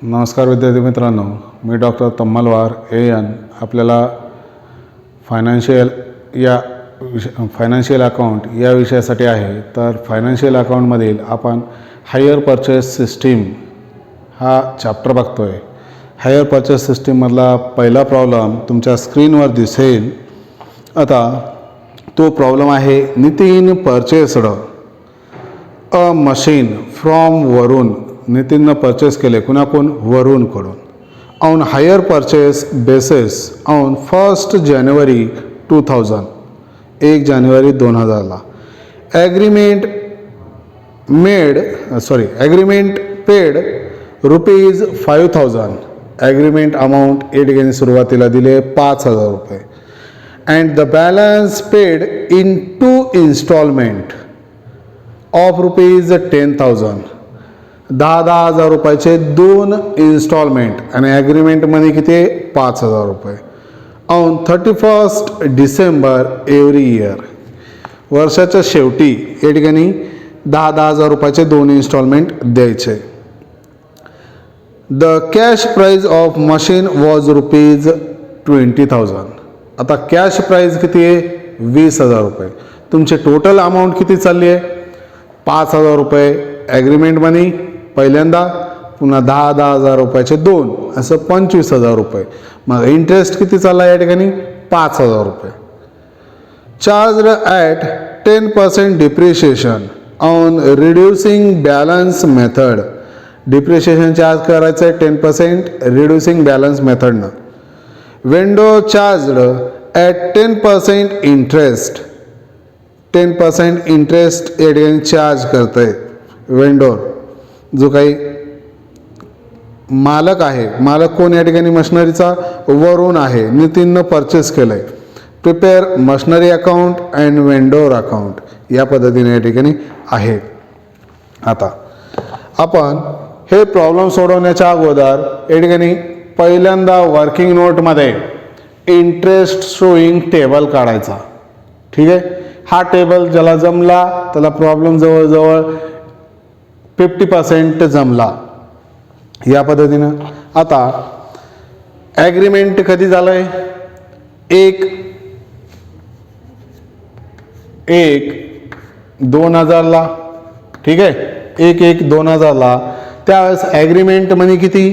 नमस्कार विद्यार्थी मित्रांनो, मी डॉक्टर तम्मलवार AN आपल्याला फायनान्शियल अकाउंट या विषयासाठी आहे. तर फायनान्शियल अकाउंटमधील आपण हायर परचेस सिस्टीम हा चॅप्टर बघतो आहे. हायर परचेस सिस्टीममधला पहिला प्रॉब्लेम तुमच्या स्क्रीनवर दिसेल. आता तो प्रॉब्लेम आहे, Nitin purchased a machine from Varun. नितीननं परचेस केले कुणाकडून? वरूनकडून. On hire purchase basis on 1 January 2000, 1 जानेवारी 2000ला. Agreement paid ₹5,000. ॲग्रीमेंट अमाऊंट या ठिकाणी सुरुवातीला दिले 5,000 रुपये. And the balance paid in 2 installment of ₹10,000. 10,000 रुपयाचे 2 इन्स्टॉलमेंट आणि ॲग्रीमेंटमध्ये किती? 5,000 रुपये. On 31 December every year. वर्षाच्या शेवटी या ठिकाणी 10,000 रुपयाचे 2 इन्स्टॉलमेंट द्यायचे. The cash prize of machine was ₹20,000. आता कॅश प्राईज किती आहे? 20,000 रुपये. तुमचे टोटल अमाऊंट किती चालली आहे? 5,000 रुपये. ॲग्रीमेंट मनी पहिल्यांदा, पुन्हा 10,000 रुपयाचे 2, असं 25,000 रुपये. मग इंटरेस्ट किती चालला या ठिकाणी? 5,000 रुपये. Charge at 10% depreciation on reducing balance method. Depreciation charge करायचं आहे 10% रिड्युसिंग बॅलन्स मेथडनं. Vendor charged at 10% interest. 10% interest या ठिकाणी चार्ज करत आहे वेंडोर, जो काही मालक आहे. मालक कोण या ठिकाणी? मशिनरीचा वरून आहे. नितीननं परचेस केलं आहे. Prepare machinery account and vendor account या पद्धतीने या ठिकाणी आहे. आता आपण हे प्रॉब्लेम सोडवण्याच्या अगोदर या ठिकाणी पहिल्यांदा वर्किंग नोटमध्ये इंटरेस्ट शोईंग टेबल काढायचा. ठीक आहे. हा टेबल ज्याला जमला त्याला प्रॉब्लेम जवळजवळ 50% जमला या पद्धतीनं. आता ॲग्रीमेंट कधी झालं आहे? 1/1/2000ला. ठीक आहे. 1/1/2000ला. त्यावेळेस ॲग्रीमेंट मनी किती?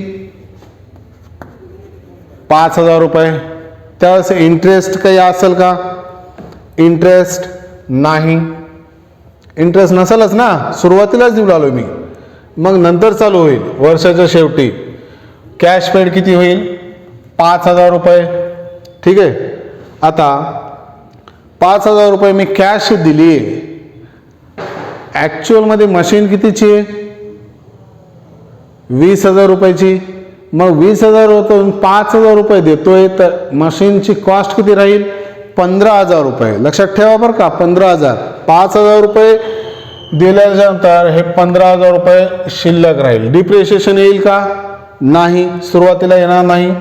5,000 रुपये. त्यावेळेस इंटरेस्ट काही असेल का? इंटरेस्ट नाही. इंटरेस्ट नसेलच ना, सुरुवातीलाच देऊ लागलो मी. मग नंतर चालू होईल वर्षाच्या शेवटी. कॅश पेड किती होईल? 5,000 रुपये. ठीक आहे. आता 5,000 रुपये मी कॅश दिली आहे. ॲक्च्युअलमध्ये मशीन कितीची आहे? 20,000 रुपयाची. मग 20,000 होतो, 5,000 रुपये देतोय, तर मशीनची कॉस्ट किती राहील? 15,000 रुपये. लक्षात ठेवा बरं का, 15,000. 5,000 रुपये दिल्यानंतर हे 15,000 रुपये शिल्लक राहील. डिप्रिशिएशन येईल का? नाही, सुरुवातीला येणार नाही.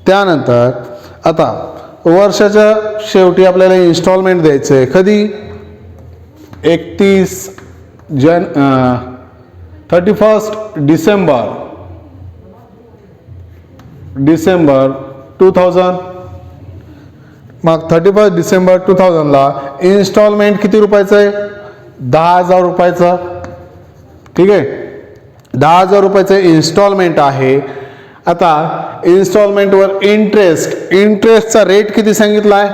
त्यानंतर आता वर्षाच्या शेवटी आपल्याला इन्स्टॉलमेंट द्यायचं आहे. कधी? 31 डिसेंबर 2000. मग 31 डिसेंबर 2000ला इन्स्टॉलमेंट किती रुपयाचं आहे? 10,000 रुपयाचं. ठीक आहे. 10,000 रुपयाचं इन्स्टॉलमेंट आहे. आता इन्स्टॉलमेंटवर इंटरेस्टचा रेट किती सांगितला आहे?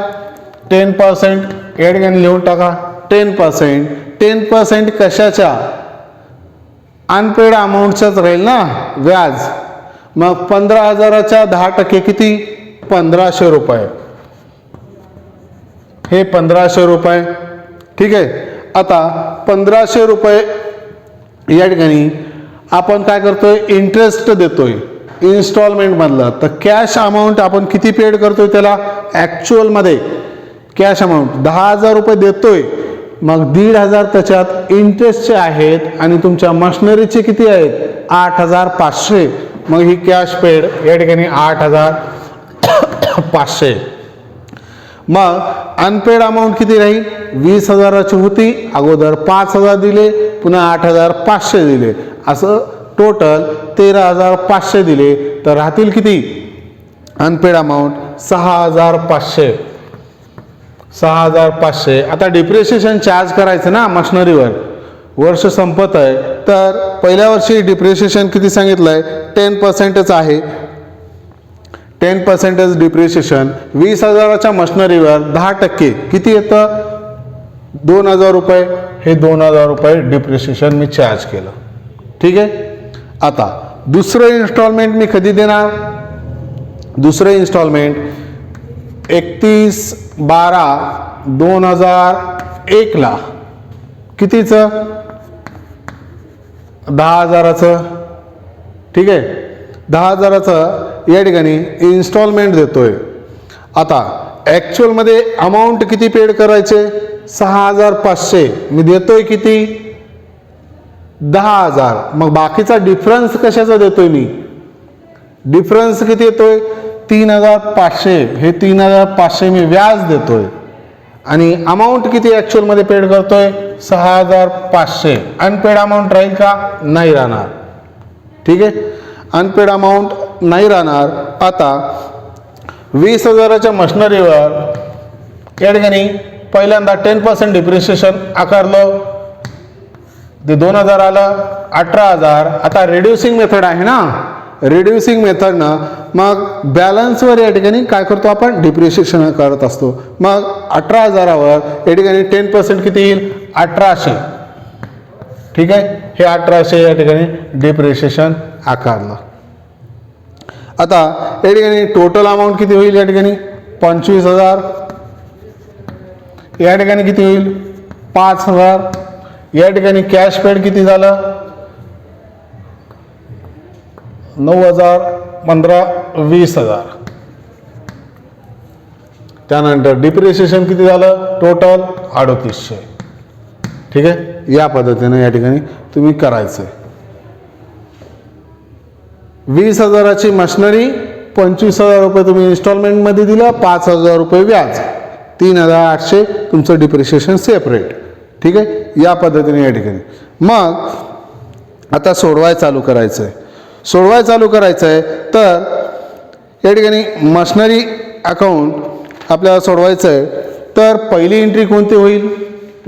10%. या ठिकाणी लिहून टाका 10%. 10% कशाच्या? अनपेड अमाऊंटचाच राहील ना, व्याज. मग 15,000च्या 10% किती? 1,500 रुपये. हे 1,500 रुपये. ठीक आहे. आता 1,500 रुपये या ठिकाणी आपण काय करतोय? इंटरेस्ट देतोय इन्स्टॉलमेंटमधलं. तर कॅश अमाऊंट आपण किती पेड करतोय त्याला? ॲक्च्युअलमध्ये कॅश अमाऊंट 10,000 रुपये देतोय. मग 1,500 त्याच्यात इंटरेस्टचे आहेत आणि तुमच्या मशिनरीचे किती आहेत? 8,500. मग ही कॅश पेड या ठिकाणी 8,500. मग अनपेड अमाऊंट किती राहील? 20,000ची होती अगोदर, 5,000 दिले, पुन्हा 8,500 दिले, असं टोटल 13,500 दिले तर राहतील किती अनपेड अमाऊंट 6,500. 6,500. आता डिप्रिशिएशन चार्ज करायचं ना मशिनरीवर, वर्ष संपत आहे तर पहिल्या वर्षी डिप्रिशिएशन किती सांगितलं आहे 10% आहे. 10% डिप्रिशिएशन 20,000च्या मशिनरीवर 10% किती येतं 2,000 रुपये. हे 2,000 रुपये डिप्रिशिएशन मी चार्ज केलं. ठीक आहे. आता दुसरं इन्स्टॉलमेंट मी कधी देणार, दुसरं इन्स्टॉलमेंट 31/12/2001 कितीचं 10,000चं. ठीक आहे. 10,000चं या ठिकाणी इन्स्टॉलमेंट देतोय. आता ॲक्च्युअलमध्ये अमाऊंट किती पेड करायचे 6,500 मी देतोय किती 10,000. मग बाकीचा डिफरन्स कशाचा देतोय मी, डिफरन्स किती येतोय 3,500. हे 3,500 मी व्याज देतोय आणि अमाऊंट किती ॲक्च्युअलमध्ये पेड करतोय 6,500. अनपेड अमाऊंट राहील का, नाही राहणार. ठीक आहे. अनपेड अमाऊंट नाही राहणार. आता 20,000च्या मशिनरीवर या ठिकाणी पहिल्यांदा 10% डिप्रिशिएशन आकारलं, ते 2,000 आलं 18,000. आता रिड्युसिंग मेथड आहे ना, रिड्युसिंग मेथडनं मग बॅलन्सवर या ठिकाणी काय करतो आपण डिप्रिशिएशन करत असतो. मग 18,000वर या ठिकाणी 10% किती येईल 1,800. ठीक आहे. हे 1,800 या ठिकाणी डिप्रिशिएशन आकारलं. आता या ठिकाणी टोटल अमाऊंट किती होईल या ठिकाणी 25,000. या ठिकाणी किती होईल 5,000. या ठिकाणी कॅश पेड किती झालं 9,000, 15,000, 20,000. त्यानंतर डिप्रिशिएशन किती झालं टोटल 3,800. ठीक आहे. या पद्धतीने या ठिकाणी तुम्ही करायचं. 20,000ची मशिनरी 25,000 रुपये तुम्ही इन्स्टॉलमेंटमध्ये दिलं, 5,000 रुपये व्याज, 3,800 तुमचं डिप्रिशिएशन सेपरेट. ठीक आहे. या पद्धतीने या ठिकाणी मग आता सोडवाय चालू करायचं आहे. सोडवाय चालू करायचं आहे तर या ठिकाणी मशिनरी अकाउंट आपल्याला सोडवायचं आहे. तर पहिली एंट्री कोणती होईल,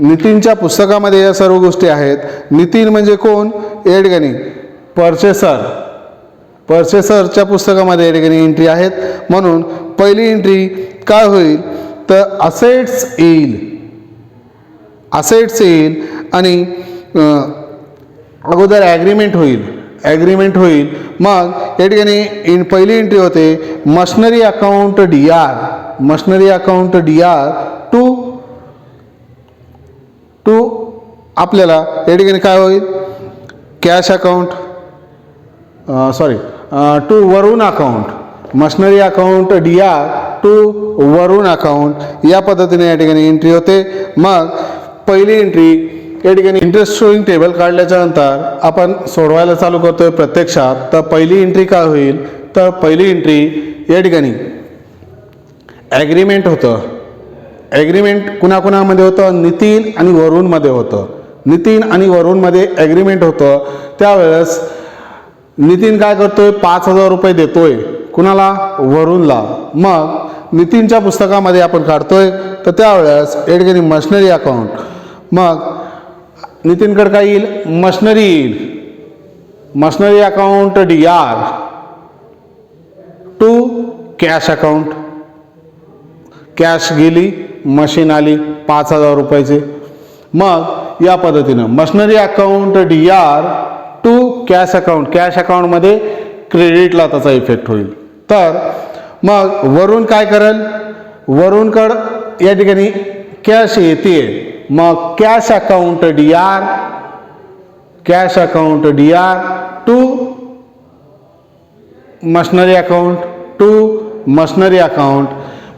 नितीनच्या पुस्तकामध्ये या सर्व गोष्टी आहेत. नितीन म्हणजे कोण या ठिकाणी पर्चेसर, पर्चेसरच्या पुस्तकामध्ये या ठिकाणी एंट्री आहेत. म्हणून पहिली एंट्री काय होईल तर असेट्स येईल, असेट्स येईल आणि अगोदर ॲग्रीमेंट होईल, ॲग्रीमेंट होईल. मग या ठिकाणी पहिली एंट्री होते machinery account DR, machinery account DR to आपल्याला या ठिकाणी काय होईल cash account, sorry to Varun account, machinery account DR to Varun account. या पद्धतीने या ठिकाणी एंट्री होते. मग पहिली एंट्री या ठिकाणी इंटरेस्ट शोईंग टेबल काढल्याच्या नंतर आपण सोडवायला चालू करतोय प्रत्यक्षात. तर पहिली एंट्री काय होईल तर पहिली एंट्री या ठिकाणी ॲग्रीमेंट होतं. ॲग्रीमेंट कुणाकुणामध्ये होतं नितीन आणि वरुणमध्ये होतं. नितीन आणि वरुणमध्ये ॲग्रीमेंट होतं. त्यावेळेस नितीन काय करतोय 5,000 रुपये देतोय कुणाला वरुणला. मग नितीनच्या पुस्तकामध्ये आपण काढतोय तर त्यावेळेस या ठिकाणी मशिनरी अकाउंट, मग नितीनकडे काय येईल मशिनरी येईल, machinery account DR to cash account, cash गेली मशीन आली 5,000 रुपयाचे. मग या पद्धतीनं machinery account DR to cash account, cash अकाउंटमध्ये क्रेडिटला त्याचा इफेक्ट होईल. तर मग वरून काय करेल, वरूनकडं या ठिकाणी कॅश येते. मग cash account DR, cash account DR to machinery account, to machinery account.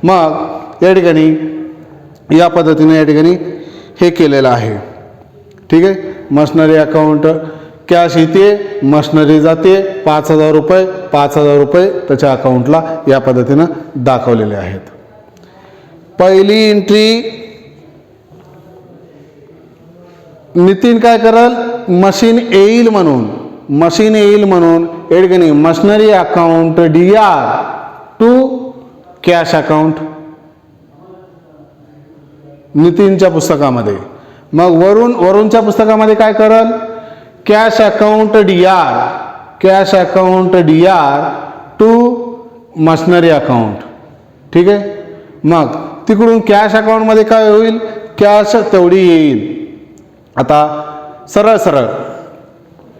मग या ठिकाणी या पद्धतीने या ठिकाणी हे केलेलं आहे. ठीक आहे. मशिनरी अकाउंट कॅश येते, मशिनरी जाते 5,000 रुपये, 5,000 रुपये त्याच्या अकाउंटला या पद्धतीनं दाखवलेले आहेत. पहिली एंट्री नितीन काय करेल मशीन येईल म्हणून, मशीन येईल म्हणून या ठिकाणी machinery account DR to cash account नितीनच्या पुस्तकामध्ये. मग वरूनच्या पुस्तकामध्ये काय करल, cash account DR to machinery account. ठीक आहे. मग तिकडून कॅश अकाउंटमध्ये काय होईल, कॅश तेवढी येईल. आता सरळ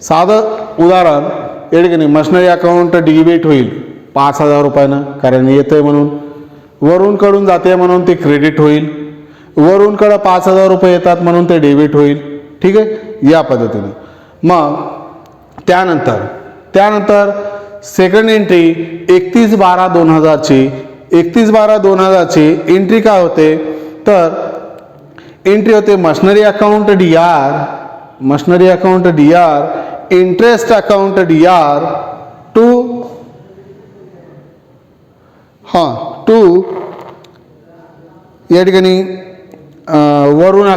साधं उदाहरण या ठिकाणी मशिनरी अकाउंट डेबिट होईल 5,000 रुपयानं, कारण येतंय म्हणून. वरूनकडून जाते म्हणून ते क्रेडिट होईल. वरूनकडं 5,000 रुपये येतात म्हणून ते डेबिट होईल. ठीक आहे, या पद्धतीने. मग त्यानंतर सेकंड एंट्री 31/12/2000ची 31/12/2000ची एंट्री काय होते, तर एंट्री होते machinery account DR interest account DR to या ठिकाणी वरून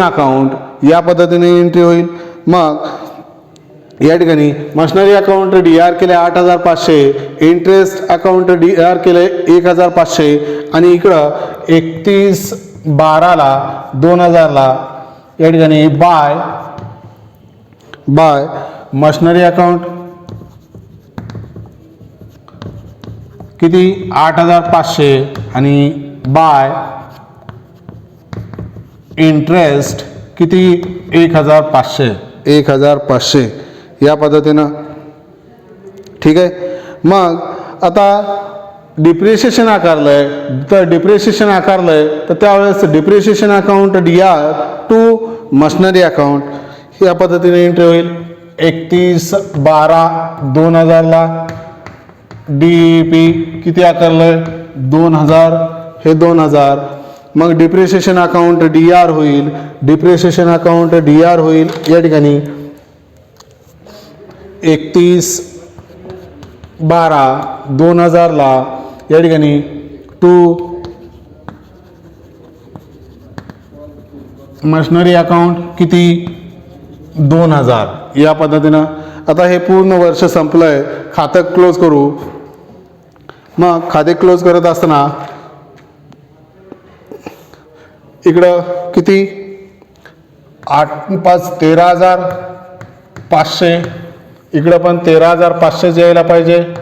अकाउंट या पद्धतीने एंट्री होईल. मग या ठिकाणी मशिनरी अकाउंट DR केले 8,500, इंटरेस्ट अकाउंट DR केले 1,500 आणि इकडं 31/12/2000ला या ठिकाणी बाय मशिनरी अकाउंट किती 8,500 आणि बाय इंटरेस्ट किती 1,500 या पद्धतीनं. ठीक आहे. मग आता डिप्रिशिएशन आकारलंय, तर त्यावेळेस depreciation account DR to machinery account या पद्धतीने एंट्री होईल. 31/12/2000ला DEP किती आकारलंय 2,000, हे 2,000. मग डिप्रिशिएशन अकाउंट DR होईल, या ठिकाणी 31/12/2000ला या ठिकाणी टू मशिनरी अकाउंट किती 2,000 या पद्धतीनं. आता हे पूर्ण वर्ष संपलंय, खातं क्लोज करू. मग खाते क्लोज करत असताना इकडं किती 8×5 13,500, इकडं पण 13,500 यायला पाहिजे.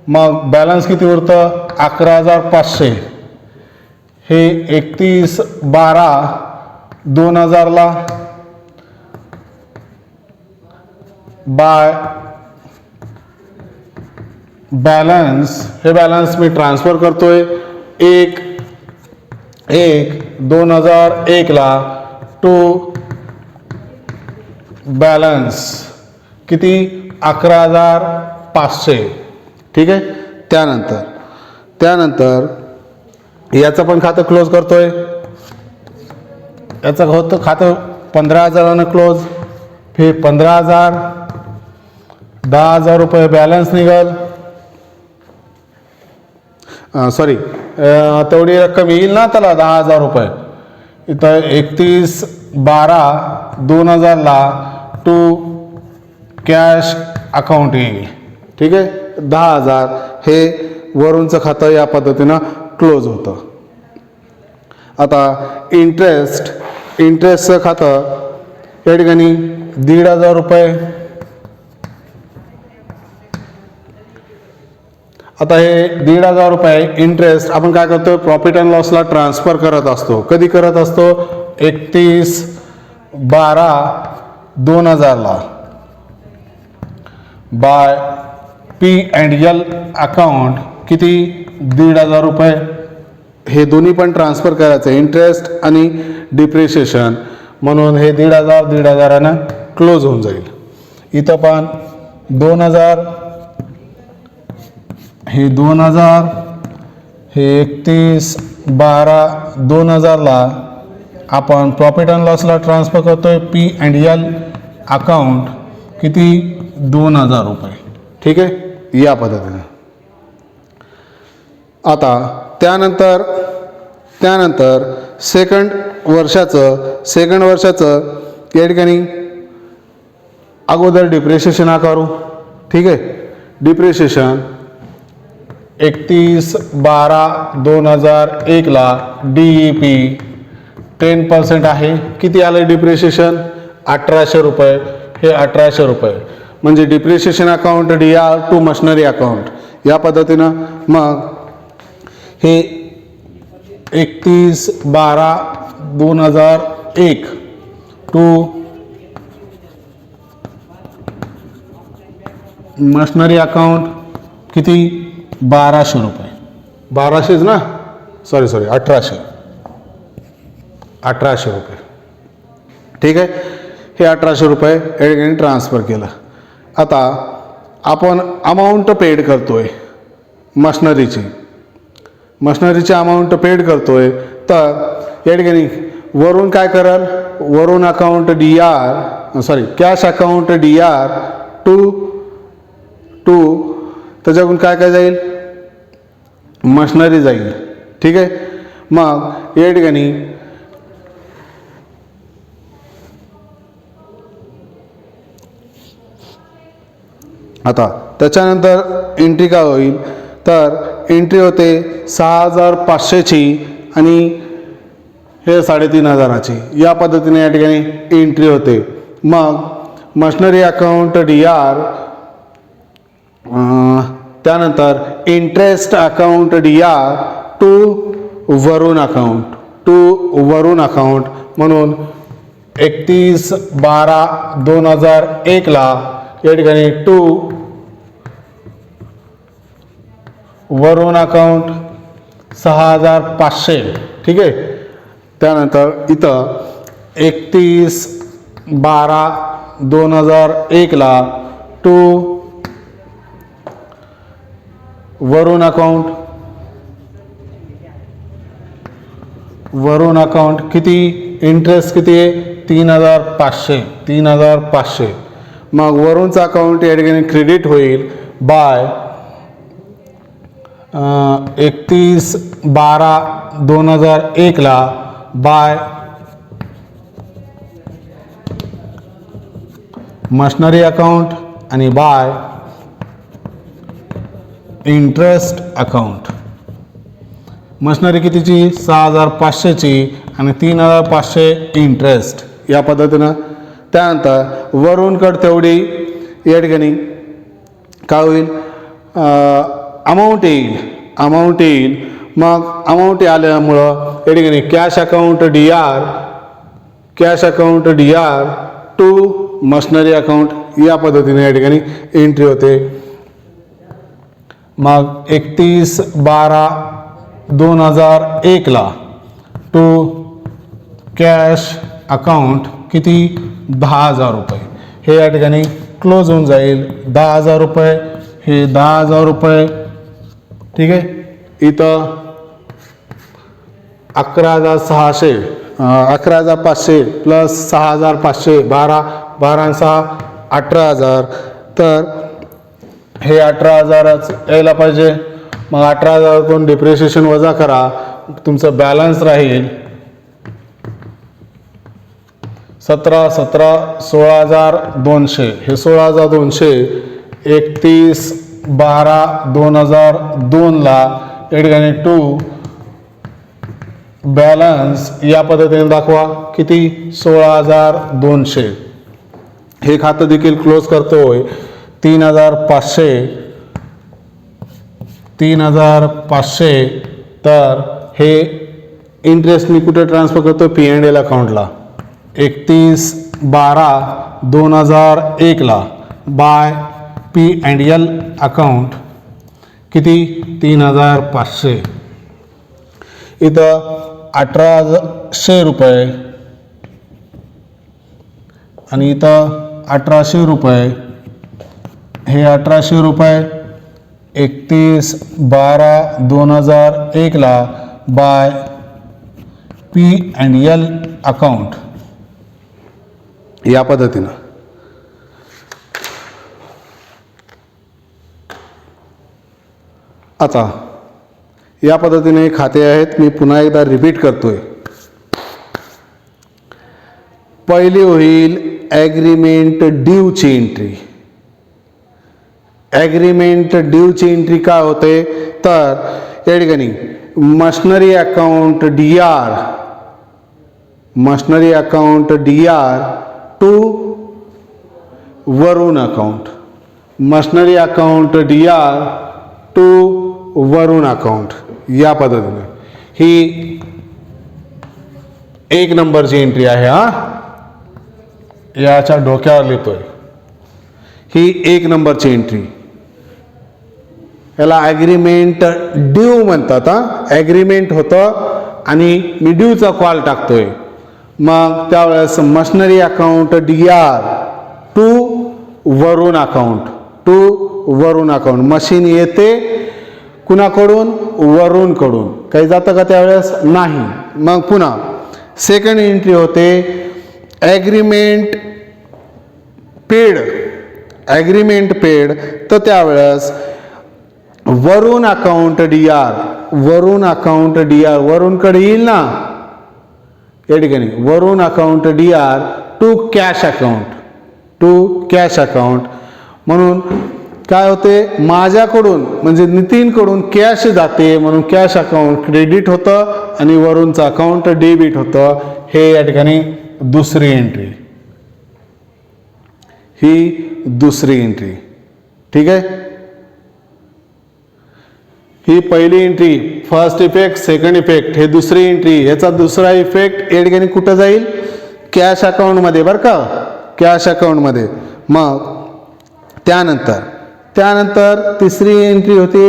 मग बॅलन्स किती उरतं 11,500. हे 31/12/2000ला बाय बॅलन्स, हे बॅलन्स मी ट्रान्सफर करतोय 1/1/2001ला टू बॅलन्स किती 11,500. ठीक आहे. त्यानंतर याचं पण खातं क्लोज करतोय. याचं खातं 15,000नं क्लोज. हे 15,000 10,000 रुपये बॅलन्स निघाल. सॉरी, तेवढी रक्कम येईल ना त्याला 10,000 रुपये. इथं 31/12/2000ला टू कॅश अकाउंट येईल. ठीक आहे. 10,000 हे वरूनचं खातं या पद्धतीनं क्लोज होतं. आता इंटरेस्टचं खातं या ठिकाणी 1,500 रुपये. आता हे 1,500 रुपये इंटरेस्ट आपण काय करतो, प्रॉफिट अँड लॉसला ट्रान्सफर करत असतो. कधी करत असतो 31/12/2000ला बाय P&L अकाउंट किती 1,500 रुपये. हे दोन्ही पण ट्रान्सफर करायचं, इंटरेस्ट आणि डिप्रिशिएशन, म्हणून हे 1,500 क्लोज होऊन जाईल. इथं पण 2,000, हे 2,000, हे 31/12/2000ला आपण प्रॉफिट अँड लॉसला ट्रान्सफर करतोय P&L अकाउंट किती 2,000 रुपये. ठीक आहे, या पद्धतीने. आता त्यानंतर सेकंड वर्षाचं या ठिकाणी अगोदर डिप्रिशिएशन आकारू. ठीक आहे. डिप्रिशिएशन 31/12/2001ला DEP 10% आहे. किती आलं डिप्रिशिएशन? 1800 रुपये. हे 1800 रुपये म्हणजे depreciation account DR to machinery account या पद्धतीनं. मग हे 31/12/2001 टू मशिनरी अकाउंट किती? 1200 रुपये. 1200च ना, सॉरी 1800 रुपये. ठीक आहे. हे 1800 रुपये या ठिकाणी ट्रान्सफर केलं. आता आपण अमाऊंट पेड करतोय मशिनरीची अमाऊंट पेड करतोय. तर या ठिकाणी वरून काय कराल? Varun account DR cash account DR to त्याच्याकडून काय जाईल? मशिनरी जाईल. ठीक आहे. मग या ठिकाणी आता त्याच्यानंतर एंट्री काय होईल? तर एंट्री होते 6500ची आणि हे 3500ची. या पद्धतीने या ठिकाणी एंट्री होते. मग मशिनरी अकाउंट DR, त्यानंतर interest account DR to Varun account म्हणून 31/12/2001ला या ठिकाणी टू वरून अकाउंट 6500. ठीक आहे. त्यानंतर इथं 31/12/2001ला टू वरून अकाउंट किती? इंटरेस्ट किती आहे? 3500. मग वरूनचं अकाउंट या ठिकाणी क्रेडिट होईल बाय 31/12/2001ला बाय मशिनरी अकाउंट आणि बाय इंटरेस्ट अकाउंट. मशिनरी कितीची? 6500ची आणि 3500 इंटरेस्ट या पद्धतीनं. त्यानंतर वरूनकड तेवढी या ठिकाणी काय होईल? अमाऊंट येईल. मग अमाऊंट आल्यामुळं या ठिकाणी cash account DR to machinery account या पद्धतीने या ठिकाणी एंट्री होते. मग 31/12/2001ला टू कॅश अकाउंट किती? 10,000 रुपये. हे या ठिकाणी क्लोज होऊन जाईल. 10,000 रुपये. हे 10,000 रुपये. ठीक आहे. इथं 11,600 11,500 प्लस 6,500 12 6 18,000. तर हे 18,000च यायला पाहिजे. मग 18,000तून डिप्रिशिएशन वजा करा. तुमचं बॅलन्स राहील 16,200. हे 16,200 31/12/2002ला या ठिकाणी टू बॅलन्स या पद्धतीने दाखवा. किती? 16,200. हे खातं देखील क्लोज करतोय. 3,500. तर हे इंटरेस्ट मी कुठे ट्रान्सफर करतो? P&L अकाउंटला 31/12/2001ला बाय P&L अकाउंट किती? 3,500. इथं 1,800 रुपये आणि इथं 1,800 रुपये. हे 1,800 रुपये 31/12/2001ला बाय P&L अकाउंट या पद्धतीनं. आता या पद्धतीने खाते आहेत. मी पुन्हा एकदा रिपीट करतोय. पहिली होईल ॲग्रीमेंट ड्यूची एंट्री. ॲग्रीमेंट ड्यूची एंट्री काय होते तर या ठिकाणी machinery account DR, machinery account DR to Varun account, machinery account DR to Varun account. या पद्धतीने ही 1 नंबरची एंट्री आहे. याच्या डोक्यावर लिहितोय. ही 1 नंबरची एंट्री. याला ॲग्रीमेंट ड्यू म्हणतात. ॲग्रीमेंट होतं आणि मी ड्यूचा कॉल टाकतोय. मग त्यावेळेस machinery account DR to Varun account, to Varun account. Machine येते कुणाकडून? वरुणकडून. काही जातं का त्यावेळेस? नाही. मग पुन्हा सेकंड एंट्री होते ॲग्रीमेंट पेड, ॲग्रीमेंट पेड. तर त्यावेळेस Varun account DR, Varun account DR वरुणकडे येईल ना या ठिकाणी. Varun account DR to cash account, to cash account. म्हणून काय होते माझ्याकडून म्हणजे नितीनकडून कॅश जाते म्हणून कॅश अकाउंट क्रेडिट होतं आणि वरुणचं अकाउंट डेबिट होतं. हे या ठिकाणी दुसरी एंट्री. ही दुसरी एंट्री. ठीक आहे. ही पहिली entry, first effect, second effect. हे दुसरी एंट्री. ह्याचा दुसरा इफेक्ट या ठिकाणी कुठं जाईल? कॅश अकाउंटमध्ये बरं का, कॅश अकाउंटमध्ये. मग त्यानंतर तिसरी एंट्री होती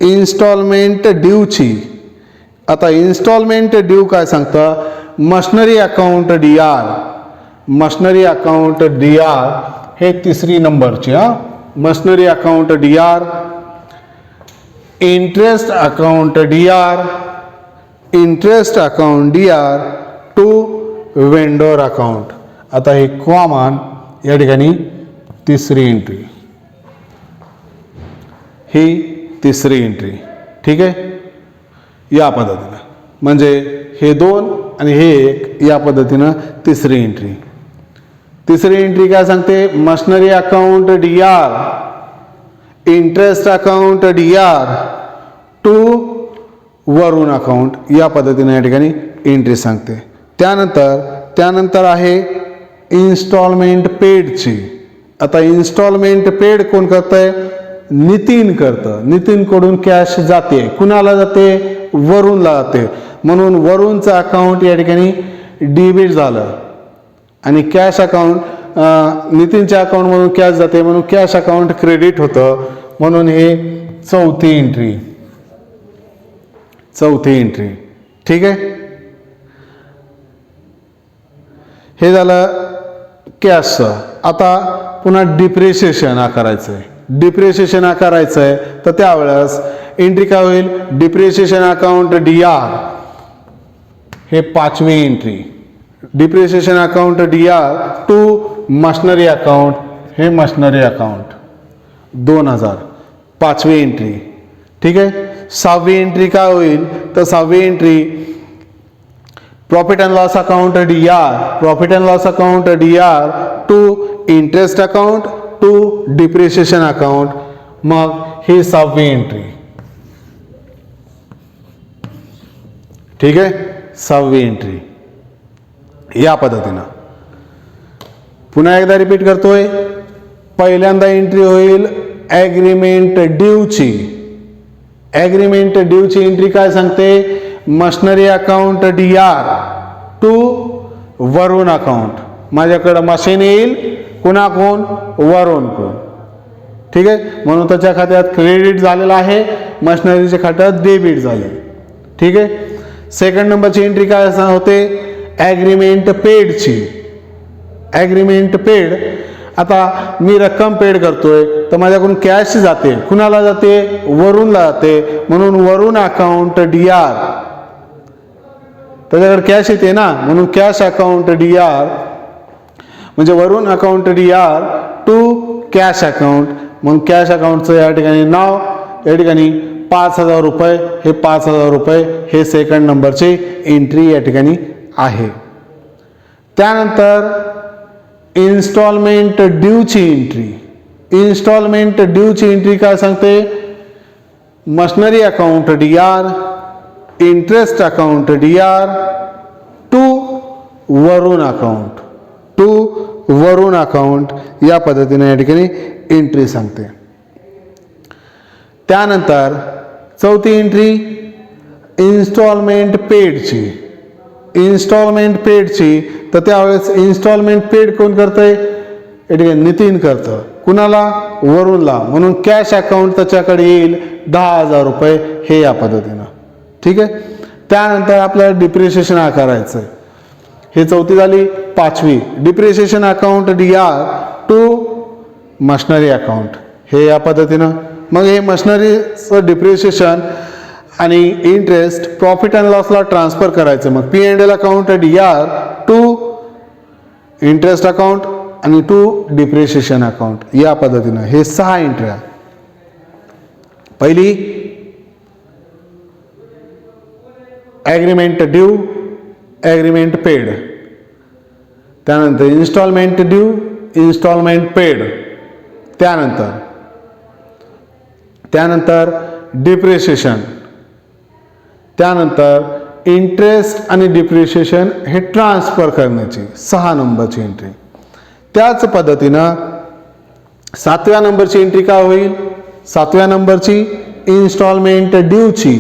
इन्स्टॉलमेंट ड्यूची. आता इन्स्टॉलमेंट ड्यू काय सांगतं? Machinery account DR, machinery account DR हे तिसरी नंबरची. Machinery account DR, interest account DR, interest account DR to vendor account. आता हे कॉमन या ठिकाणी तिसरी एंट्री. ही तिसरी एंट्री. ठीक आहे. या पद्धतीनं म्हणजे हे 2 आणि हे 1 या पद्धतीनं तिसरी एंट्री. तिसरी एंट्री काय सांगते? Machinery account DR, interest account DR to Varun account. या पद्धतीने या ठिकाणी एंट्री सांगते. त्यानंतर आहे इन्स्टॉलमेंट पेडची. आता इन्स्टॉलमेंट पेड कोण करतंय? नितीन करतं. नितीनकडून कॅश जाते. कुणाला जाते? वरुणला जाते. म्हणून वरुणचं अकाउंट या ठिकाणी डेबिट झालं आणि कॅश अकाउंट नितीनच्या अकाउंटमधून कॅश जाते म्हणून कॅश अकाउंट क्रेडिट होतं. म्हणून हे चौथी एंट्री. ठीक आहे. हे झालं कॅशचं. आता पुन्हा डिप्रिशिएशन करायचं आहे. डिप्रिशिएशन करायचं आहे तर त्यावेळेस एंट्री काय होईल? डिप्रिशिएशन अकाउंट DR हे 5वी entry. Depreciation account DR to machinery account, हे मशनरी अकाउंट 2000, 5वी एंट्री. ठीक आहे. 6वी एंट्री काय होईल? तर 6वी entry profit and loss account DR, profit and loss account DR to interest account to depreciation account. मग ही 6वी एंट्री. ठीक आहे. 6वी एंट्री या पद्धतीनं. पुन्हा एकदा रिपीट करतोय. पहिल्यांदा एंट्री होईल ॲग्रीमेंट ड्यूची. ॲग्रीमेंट ड्यूची एंट्री काय सांगते? Machinery account DR to Varun account. माझ्याकडं मशीन येईल कुणाकडून? वरुणकडून. ठीक आहे. म्हणून त्याच्या खात्यात क्रेडिट झालेलं आहे, मशनरीच्या खात्यात डेबिट झाले. ठीक आहे. सेकंड नंबरची एंट्री काय होते? ॲग्रीमेंट पेडची. Agreement paid. आता मी रक्कम पेड करतोय तर माझ्याकडून कॅश जाते. कुणाला जाते? वरुणला जाते. म्हणून वरुण अकाउंट DR, त्याच्याकडे कॅश येते ना म्हणून कॅश अकाउंट DR म्हणजे Varun account DR to cash account. मग कॅश अकाउंटचं या ठिकाणी नाव या ठिकाणी 5000 रुपये. हे 5000 रुपये हे सेकंड नंबरची एंट्री या ठिकाणी आहे. त्यानंतर इन्स्टॉलमेंट ड्यूची एंट्री. इन्स्टॉलमेंट ड्यूची एंट्री काय सांगते? Machinery account DR, interest account DR, to Varun account, to Varun account या पद्धतीने या ठिकाणी एंट्री सांगते. त्यानंतर चौथी एंट्री इन्स्टॉलमेंट पेडची. इन्स्टॉलमेंट पेडची तर त्यावेळेस इन्स्टॉलमेंट पेड कोण करतंय? या ठिकाणी नितीन करतं. कुणाला? वरूनला. म्हणून कॅश अकाउंट त्याच्याकडे येईल 10,000 रुपये हे या पद्धतीनं. ठीक आहे. त्यानंतर आपल्याला डिप्रिशिएशन आकारायचं आहे. हे चौथी झाली. पाचवी depreciation account DR to machinery account हे या पद्धतीनं. मग हे मशनरीचं डिप्रिशिएशन आणि इंटरेस्ट प्रॉफिट अँड लॉसला ट्रान्सफर करायचं. मग P&L account DR to interest account आणि टू डिप्रिशिएशन अकाउंट या पद्धतीनं हे 6 एंट्र्या. पहिली ॲग्रीमेंट ड्यू, ॲग्रीमेंट पेड. त्यानंतर इन्स्टॉलमेंट ड्यू, इन्स्टॉलमेंट पेड. त्यानंतर डिप्रिशिएशन. त्यानंतर इंटरेस्ट आणि डिप्रिशिएशन हे ट्रान्सफर करण्याची 6 नंबरची एंट्री. त्याच पद्धतीनं 7व्या नंबरची एंट्री काय होईल? 7व्या नंबरची इन्स्टॉलमेंट ड्यूची.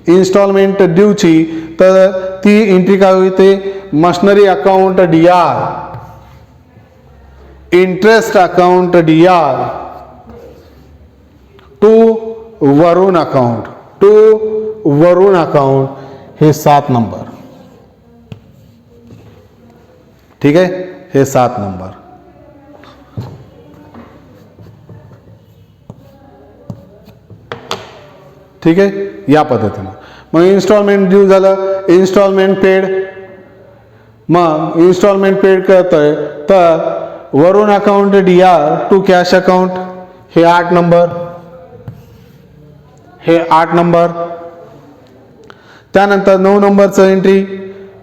इन्स्टॉलमेंट ड्यूची तर ती एंट्री काय होते? Machinery account DR, interest account DR, to Varun account, to Varun account हे 7 नंबर. ठीक आहे. हे 7 नंबर. ठीक आहे. या पद्धतीनं मग इन्स्टॉलमेंट ड्यू झालं, इन्स्टॉलमेंट पेड. मग इन्स्टॉलमेंट पेड करतोय तर Varun account DR to cash account हे 8 नंबर. हे 8 नंबर. त्यानंतर 9 नंबरचं एंट्री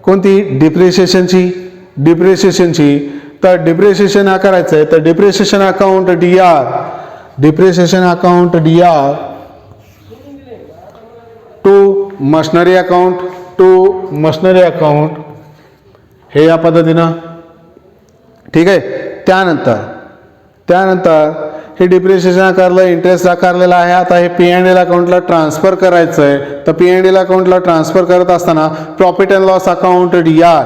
कोणती? डिप्रिशिएशनची. डिप्रिशिएशनची तर डिप्रिशिएशन करायचं आहे तर depreciation account DR, depreciation account DR to machinery account, to machinery account हे या पद्धतीनं. ठीक आहे. त्यानंतर हे डिप्रिशिएशन आकारलं, इंटरेस्ट आकारलेला आहे. आता हे P&L अकाउंटला ट्रान्सफर करायचं आहे तर P&L अकाउंटला ट्रान्सफर करत असताना profit and loss account DR,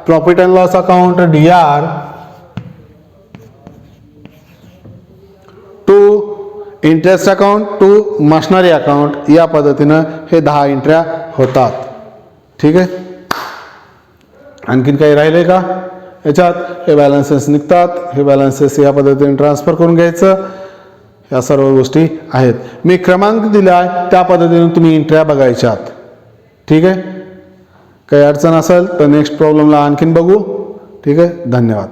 profit and loss account DR to interest account to machinery account या पद्धतीनं हे 10 एंट्र्या होतात. ठीक आहे. आणखीन काही राहिले का याच्यात? हे बॅलन्सेस निघतात. हे बॅलन्सेस या पद्धतीने ट्रान्सफर करून घ्यायचं. या सर्व गोष्टी आहेत. मी क्रमांक दिला आहे त्या पद्धतीने तुम्ही एंट्र्या बघायच्यात. ठीक आहे. काही अडचण असेल तर नेक्स्ट प्रॉब्लेमला आणखीन बघू. ठीक आहे. धन्यवाद.